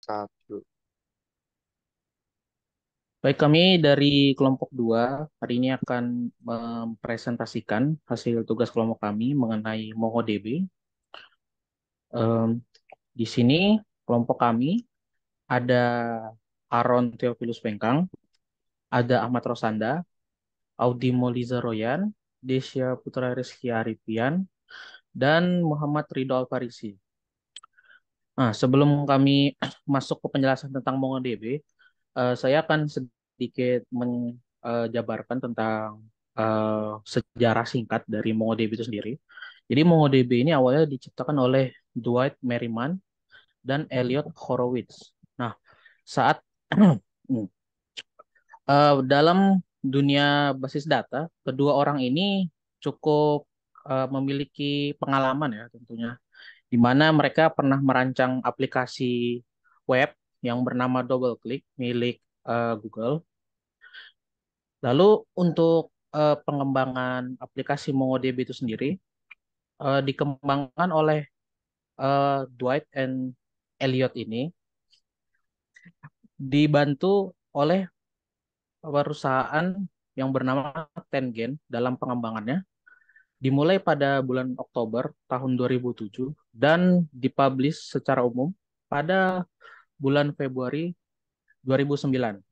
Satu. Baik, kami dari kelompok 2 hari ini akan mempresentasikan hasil tugas kelompok kami mengenai MongoDB. Em, di sini kelompok kami ada Aaron Theophilus Pengkang, ada Ahmad Rosanda, Audi Moliza Royan, Desya Putra Rizky Arifian, dan Muhammad Ridho Alfarisi. Nah, sebelum kami masuk ke penjelasan tentang MongoDB, saya akan sedikit menjabarkan tentang sejarah singkat dari MongoDB itu sendiri. Jadi MongoDB ini awalnya diciptakan oleh Dwight Merriman dan Elliot Horowitz. Nah, saat dalam dunia basis data, kedua orang ini cukup memiliki pengalaman ya tentunya, di mana mereka pernah merancang aplikasi web yang bernama DoubleClick milik Google. Lalu untuk pengembangan aplikasi MongoDB itu sendiri dikembangkan oleh Dwight and Elliot ini dibantu oleh perusahaan yang bernama Tengen dalam pengembangannya, dimulai pada bulan Oktober tahun 2007 dan dipublish secara umum pada bulan Februari 2009.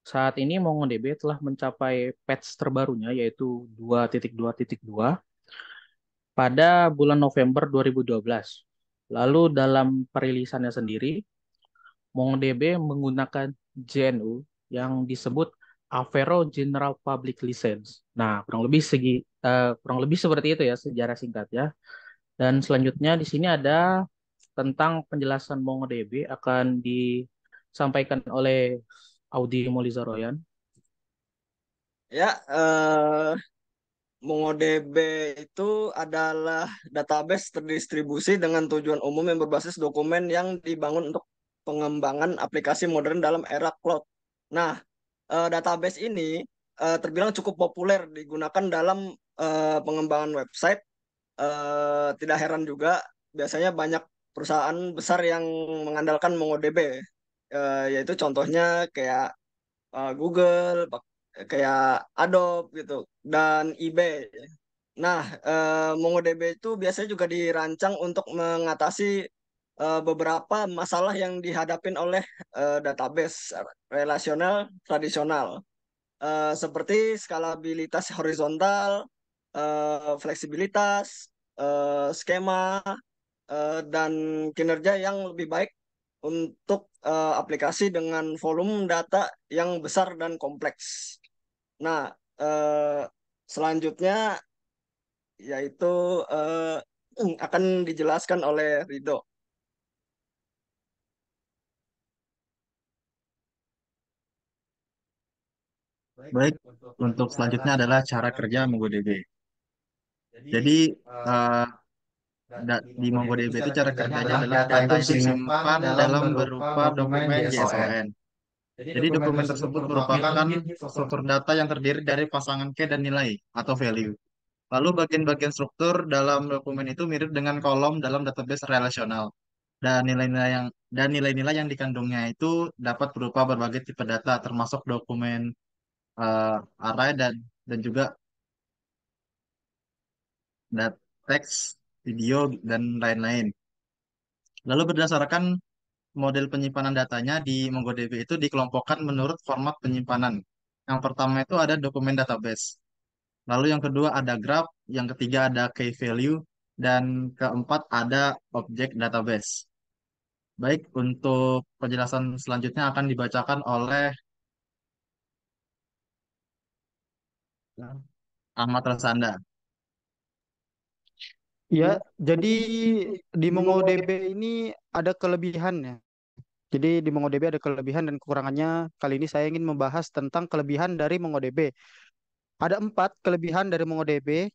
Saat ini MongoDB telah mencapai patch terbarunya yaitu 2.2.2 pada bulan November 2012. Lalu dalam perilisannya sendiri, MongoDB menggunakan JNU yang disebut Avero General Public License. Nah, kurang lebih seperti itu ya sejarah singkatnya. Dan selanjutnya di sini ada tentang penjelasan MongoDB akan disampaikan oleh Audi Molizaroyan. Ya, MongoDB itu adalah database terdistribusi dengan tujuan umum yang berbasis dokumen yang dibangun untuk pengembangan aplikasi modern dalam era cloud. Nah, database ini terbilang cukup populer digunakan dalam pengembangan website. Tidak heran juga, biasanya banyak perusahaan besar yang mengandalkan MongoDB, yaitu contohnya kayak Google, kayak Adobe gitu, dan eBay. Nah, MongoDB itu biasanya juga dirancang untuk mengatasi beberapa masalah yang dihadapin oleh database relasional tradisional, seperti skalabilitas horizontal, fleksibilitas, skema, dan kinerja yang lebih baik untuk aplikasi dengan volume data yang besar dan kompleks. Nah, selanjutnya yaitu akan dijelaskan oleh Rido. Baik, untuk selanjutnya adalah cara kerja MongoDB. Jadi, eh, di MongoDB itu cara kerjanya adalah data itu disimpan dalam berupa dokumen JSON. Jadi, dokumen tersebut merupakan struktur data yang terdiri dari pasangan key dan nilai atau value. Lalu bagian-bagian struktur dalam dokumen itu mirip dengan kolom dalam database relasional. Dan nilai-nilai yang dikandungnya itu dapat berupa berbagai tipe data, termasuk dokumen array dan juga teks, video, dan lain-lain. Lalu berdasarkan model penyimpanan datanya di MongoDB itu dikelompokkan menurut format penyimpanan. Yang pertama itu ada dokumen database. Lalu yang kedua ada graph, yang ketiga ada key value, dan keempat ada object database. Baik, untuk penjelasan selanjutnya akan dibacakan oleh Ahmad Rasanda. Ya, jadi di MongoDB ini ada kelebihannya. Jadi di MongoDB ada kelebihan dan kekurangannya. Kali ini saya ingin membahas tentang kelebihan dari MongoDB. Ada 4 kelebihan dari MongoDB.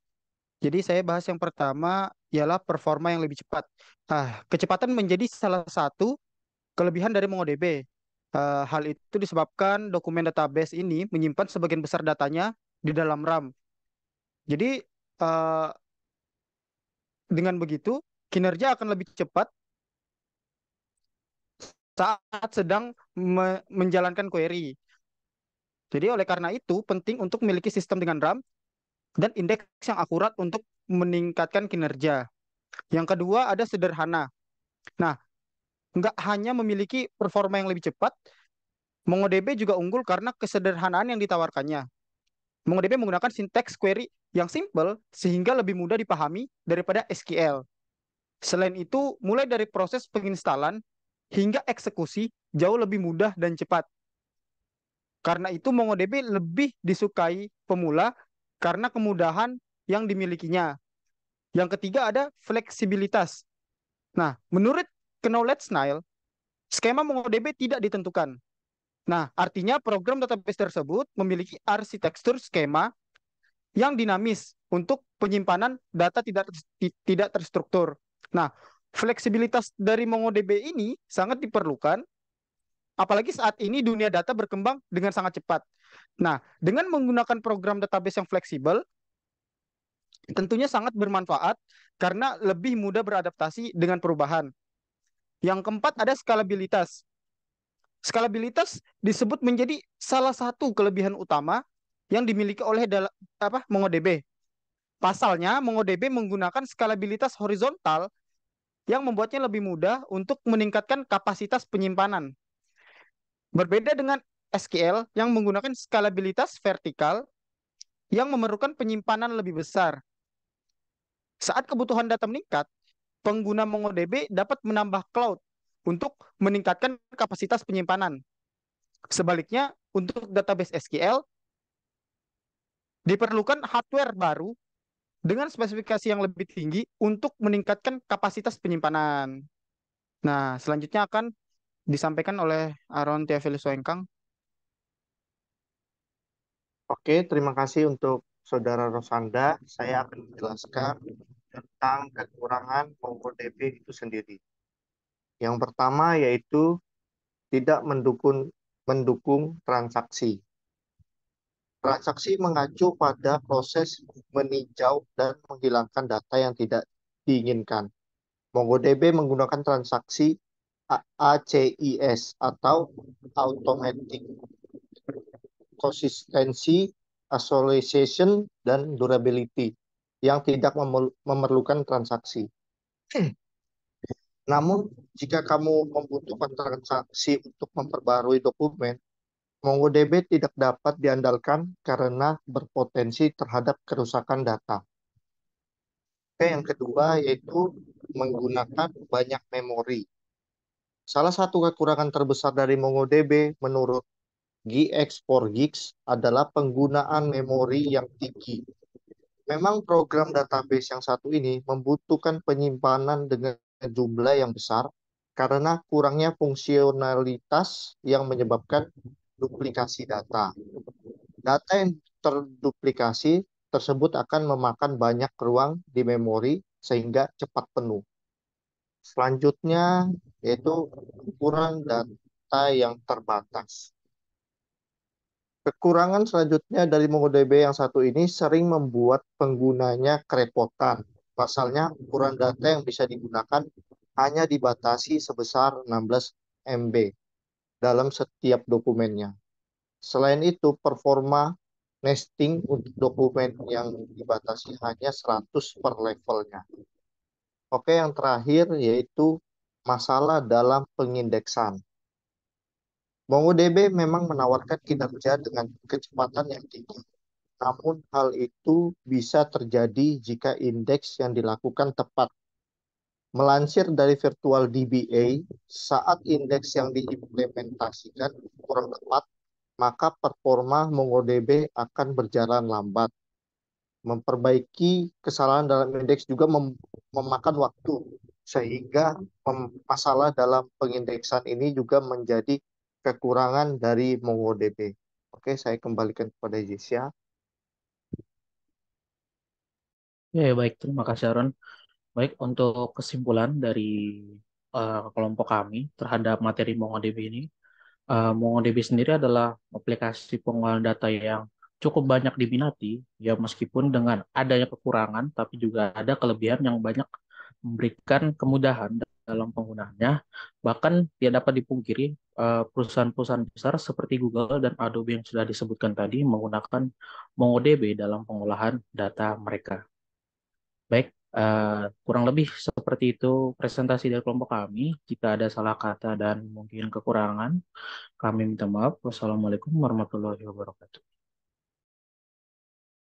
Jadi saya bahas yang pertama ialah performa yang lebih cepat. Kecepatan menjadi salah satu kelebihan dari MongoDB. Hal itu disebabkan dokumen database ini menyimpan sebagian besar datanya di dalam RAM. Jadi eh, dengan begitu kinerja akan lebih cepat saat sedang menjalankan query. Jadi oleh karena itu penting untuk memiliki sistem dengan RAM dan indeks yang akurat untuk meningkatkan kinerja. Yang kedua ada sederhana. Nah, nggak hanya memiliki performa yang lebih cepat, MongoDB juga unggul karena kesederhanaan yang ditawarkannya. MongoDB menggunakan sinteks query yang simple sehingga lebih mudah dipahami daripada SQL. Selain itu, mulai dari proses penginstalan hingga eksekusi jauh lebih mudah dan cepat. Karena itu MongoDB lebih disukai pemula karena kemudahan yang dimilikinya. Yang ketiga ada fleksibilitas. Nah, menurut Knowledge Nile, skema MongoDB tidak ditentukan. Nah, artinya program database tersebut memiliki arsitektur skema yang dinamis untuk penyimpanan data tidak terstruktur. Nah, fleksibilitas dari MongoDB ini sangat diperlukan, apalagi saat ini dunia data berkembang dengan sangat cepat. Nah, dengan menggunakan program database yang fleksibel, tentunya sangat bermanfaat karena lebih mudah beradaptasi dengan perubahan. Yang keempat ada skalabilitas. Skalabilitas disebut menjadi salah satu kelebihan utama yang dimiliki oleh MongoDB. Pasalnya, MongoDB menggunakan skalabilitas horizontal yang membuatnya lebih mudah untuk meningkatkan kapasitas penyimpanan. Berbeda dengan SQL yang menggunakan skalabilitas vertikal yang memerlukan penyimpanan lebih besar. Saat kebutuhan data meningkat, pengguna MongoDB dapat menambah cloud untuk meningkatkan kapasitas penyimpanan. Sebaliknya, untuk database SQL, diperlukan hardware baru dengan spesifikasi yang lebih tinggi untuk meningkatkan kapasitas penyimpanan. Nah, selanjutnya akan disampaikan oleh Aaron Tiafelis Soengkang. Oke, terima kasih untuk Saudara Rosanda. Saya akan menjelaskan tentang kekurangan MongoDB itu sendiri. Yang pertama yaitu tidak mendukung transaksi. Transaksi mengacu pada proses meninjau dan menghilangkan data yang tidak diinginkan. MongoDB menggunakan transaksi ACIS atau Automatic Consistency, Isolation, dan Durability yang tidak memerlukan transaksi. Namun, jika kamu membutuhkan transaksi untuk memperbarui dokumen, MongoDB tidak dapat diandalkan karena berpotensi terhadap kerusakan data. Oke, yang kedua yaitu menggunakan banyak memori. Salah satu kekurangan terbesar dari MongoDB menurut GX4Geeks adalah penggunaan memori yang tinggi. Memang program database yang satu ini membutuhkan penyimpanan dengan jumlah yang besar karena kurangnya fungsionalitas yang menyebabkan duplikasi data. Data yang terduplikasi tersebut akan memakan banyak ruang di memori sehingga cepat penuh. Selanjutnya yaitu ukuran data yang terbatas. Kekurangan selanjutnya dari MongoDB yang satu ini sering membuat penggunanya kerepotan. Pasalnya, ukuran data yang bisa digunakan hanya dibatasi sebesar 16 MB dalam setiap dokumennya. Selain itu, performa nesting untuk dokumen yang dibatasi hanya 100 per levelnya. Oke, yang terakhir yaitu masalah dalam pengindeksan. MongoDB memang menawarkan kinerja dengan kecepatan yang tinggi. Namun hal itu bisa terjadi jika indeks yang dilakukan tepat. Melansir dari Virtual DBA, saat indeks yang diimplementasikan kurang tepat, maka performa MongoDB akan berjalan lambat. Memperbaiki kesalahan dalam indeks juga memakan waktu, sehingga masalah dalam pengindeksan ini juga menjadi kekurangan dari MongoDB. Oke, saya kembalikan kepada Yesia. Ya, baik. Terima kasih, Aaron. Baik, untuk kesimpulan dari kelompok kami terhadap materi MongoDB ini, MongoDB sendiri adalah aplikasi pengolahan data yang cukup banyak diminati, ya meskipun dengan adanya kekurangan, tapi juga ada kelebihan yang banyak memberikan kemudahan dalam penggunaannya. Bahkan tidak dapat dipungkiri perusahaan-perusahaan besar seperti Google dan Adobe yang sudah disebutkan tadi menggunakan MongoDB dalam pengolahan data mereka. Baik, kurang lebih seperti itu presentasi dari kelompok kami. Jika ada salah kata dan mungkin kekurangan, kami minta maaf. Wassalamualaikum warahmatullahi wabarakatuh.